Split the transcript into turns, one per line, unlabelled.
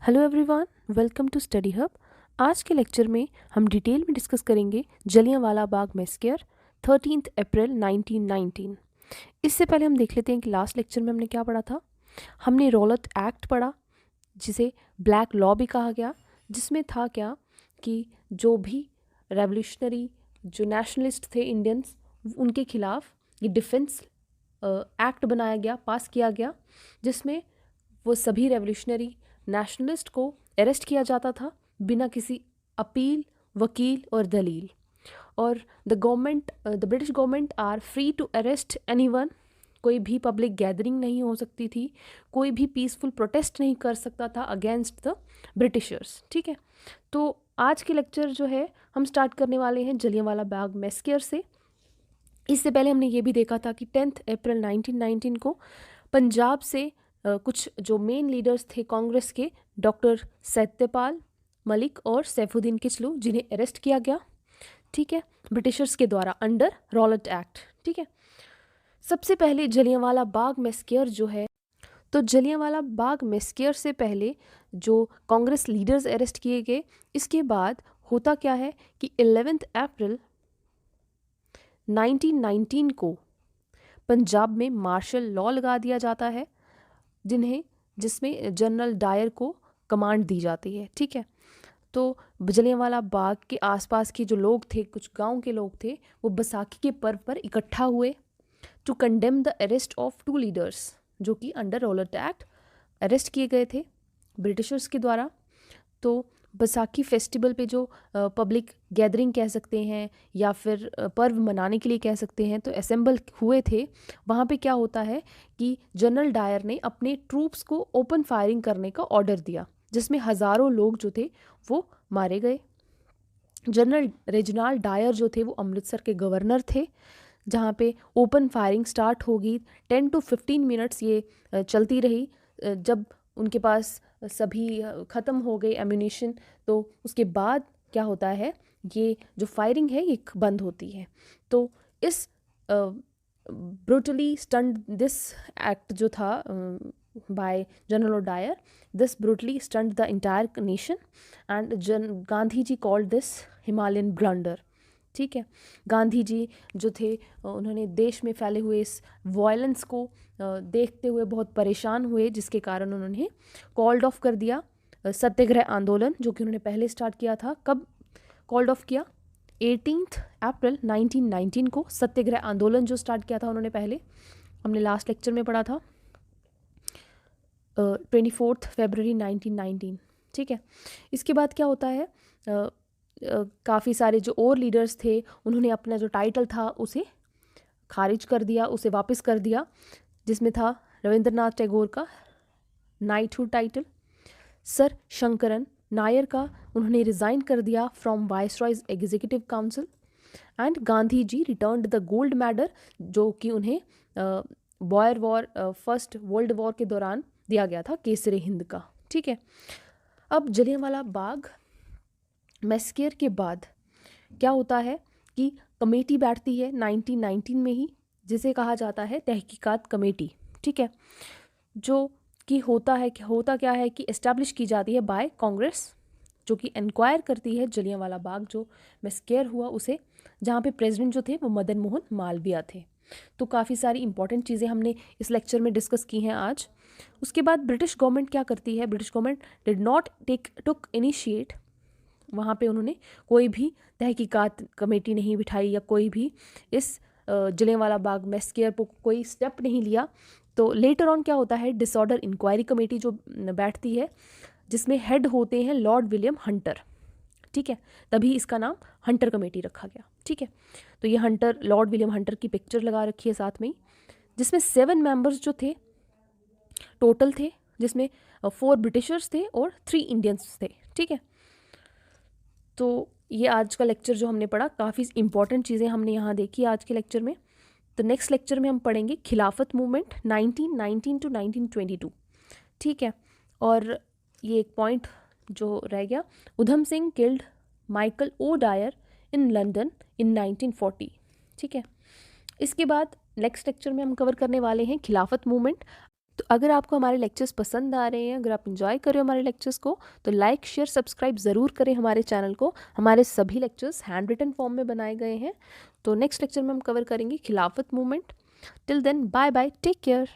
Hello everyone, welcome to study hub. आज के lecture में हम डिटेल में डिस्कस करेंगे जलियांवाला बाग मैसेकर 13 अप्रैल 1919। इससे पहले हम देख लेते हैं कि लास्ट लेक्चर में हमने क्या पढ़ा था। हमने रॉलेट एक्ट पढ़ा, जिसे ब्लैक लॉ भी कहा गया, जिसमें था क्या कि जो भी रेवोल्यूशनरी जो नेशनलिस्ट थे इंडियंस, उनके खिलाफ ये डिफेंस एक्ट बनाया गया, पास किया गया, जिसमें वो सभी रेवोल्यूशनरी नेशनलिस्ट को अरेस्ट किया जाता था बिना किसी अपील, वकील और दलील। और the British government are free to arrest anyone. कोई भी पब्लिक गैदरिंग नहीं हो सकती थी, कोई भी पीसफुल प्रोटेस्ट नहीं कर सकता था अगेंस्ट द ब्रिटिशर्स। ठीक है, तो आज के लेक्चर जो है हम स्टार्ट करने वाले हैं जलियांवाला बाग मैसेकर से। इससे पहले हमने ये भी देखा था कि 10 अप्रैल 1919 को पंजाब से कुछ जो मेन लीडर्स थे कांग्रेस के, डॉक्टर सत्यपाल मलिक और सैफुद्दीन किचलू, जिन्हें अरेस्ट किया गया, ठीक है, ब्रिटिशर्स के द्वारा अंडर रॉलेट एक्ट। ठीक है, सबसे पहले जलियांवाला बाग मैसेकर जो है, तो जलियांवाला बाग मैसेकर से पहले जो कांग्रेस लीडर्स अरेस्ट किए गए, इसके बाद होता क्या है कि 11 अप्रैल 1919 को पंजाब में मार्शल लॉ लगा दिया जाता है, जिसमें जनरल डायर को कमांड दी जाती है। ठीक है, तो जलियांवाला बाग के आसपास के जो लोग थे, कुछ गांव के लोग थे, वो बैसाखी के पर्व पर इकट्ठा हुए to condemn the arrest of 2 leaders, जो कि अंडर रॉलेट एक्ट अरेस्ट किए गए थे ब्रिटिशर्स के द्वारा। तो बैसाखी फेस्टिवल पे जो पब्लिक गैदरिंग कह सकते हैं या फिर पर्व मनाने के लिए कह सकते हैं, तो असेंबल हुए थे। वहाँ पे क्या होता है कि जनरल डायर ने अपने ट्रूप्स को ओपन फायरिंग करने का ऑर्डर दिया, जिसमें हज़ारों लोग जो थे वो मारे गए। जनरल रेजिनाल्ड डायर जो थे वो अमृतसर के गवर्नर थे, जहाँ पे ओपन फायरिंग स्टार्ट होगी। 10 to 15 मिनट्स ये चलती रही। जब उनके पास सभी ख़त्म हो गए एम्यूनिशन, तो उसके बाद क्या होता है, ये जो फायरिंग है ये बंद होती है। तो इस ब्रूटली स्टंड दिस एक्ट जो था by general Dyer, this brutally stunned the entire nation and Gandhi ji called this Himalayan blunder. ठीक है, गांधी जी जो थे उन्होंने देश में फैले हुए इस वायलेंस को देखते हुए बहुत परेशान हुए, जिसके कारण उन्होंने कॉल्ड ऑफ कर दिया सत्याग्रह आंदोलन, जो कि उन्होंने पहले स्टार्ट किया था। कब कॉल्ड ऑफ किया? 18 अप्रैल 1919 को सत्याग्रह आंदोलन जो स्टार्ट किया था उन्होंने पहले, हमने लास्ट लेक्चर में पढ़ा था 24 फरवरी 1919। ठीक है, इसके बाद क्या होता है, काफ़ी सारे जो और लीडर्स थे उन्होंने अपना जो टाइटल था उसे खारिज कर दिया, उसे वापस कर दिया, जिसमें था रविंद्रनाथ टैगोर का knighthood title. Sir Sankaran Nair का उन्होंने रिज़ाइन कर दिया from Viceroy's executive council. And Gandhi ji returned the gold medal, जो कि उन्हें Boer war, First World War के दौरान दिया गया था, केसरे हिंद का। ठीक है, अब जलियांवाला बाग मैसेकर के बाद क्या होता है कि कमेटी बैठती है 1919 में ही, जिसे कहा जाता है तहकीकात कमेटी। ठीक है, जो कि होता क्या है कि एस्टैब्लिश की जाती है बाय कांग्रेस, जो कि इंक्वायर करती है जलियांवाला बाग जो मैसेकर हुआ उसे, जहाँ पे प्रेसिडेंट जो थे वो मदन मोहन मालवीय थे। तो काफ़ी सारी इंपॉर्टेंट चीज़ें हमने इस लेक्चर में डिस्कस की हैं आज। उसके बाद ब्रिटिश गवर्नमेंट क्या करती है, British government did not took initiate, वहाँ पे उन्होंने कोई भी तहकीकात कमेटी नहीं बिठाई या कोई भी इस जलियांवाला बाग मैसेकर पर कोई स्टेप नहीं लिया। तो लेटर ऑन क्या होता है, डिसऑर्डर इंक्वायरी कमेटी जो बैठती है, जिसमें हेड होते हैं लॉर्ड विलियम हंटर। ठीक है, तभी इसका नाम हंटर कमेटी रखा गया। ठीक है, तो ये हंटर, लॉर्ड विलियम हंटर की पिक्चर लगा रखी है साथ में ही, जिसमें 7 मेंबर्स जो थे टोटल थे, जिसमें 4 ब्रिटिशर्स थे और 3 इंडियंस थे। ठीक है, तो ये आज का लेक्चर जो हमने पढ़ा, काफ़ी इंपॉर्टेंट चीज़ें हमने यहाँ देखी आज के लेक्चर में। तो नेक्स्ट लेक्चर में हम पढ़ेंगे खिलाफत मूवमेंट 1919 to 1922। ठीक है, और ये एक पॉइंट जो रह गया, Udham Singh killed Michael O Dwyer in London in 1940। ठीक है, इसके बाद नेक्स्ट लेक्चर में हम कवर करने वाले हैं खिलाफत मूवमेंट तो अगर आपको हमारे लेक्चर्स पसंद आ रहे हैं, अगर आप इन्जॉय कर रहे हो हमारे लेक्चर्स को, तो लाइक शेयर सब्सक्राइब ज़रूर करें हमारे चैनल को। हमारे सभी लेक्चर्स हैंड रिटन फॉर्म में बनाए गए हैं। तो नेक्स्ट लेक्चर में हम कवर करेंगे Khilafat movement. Till then bye bye, take care.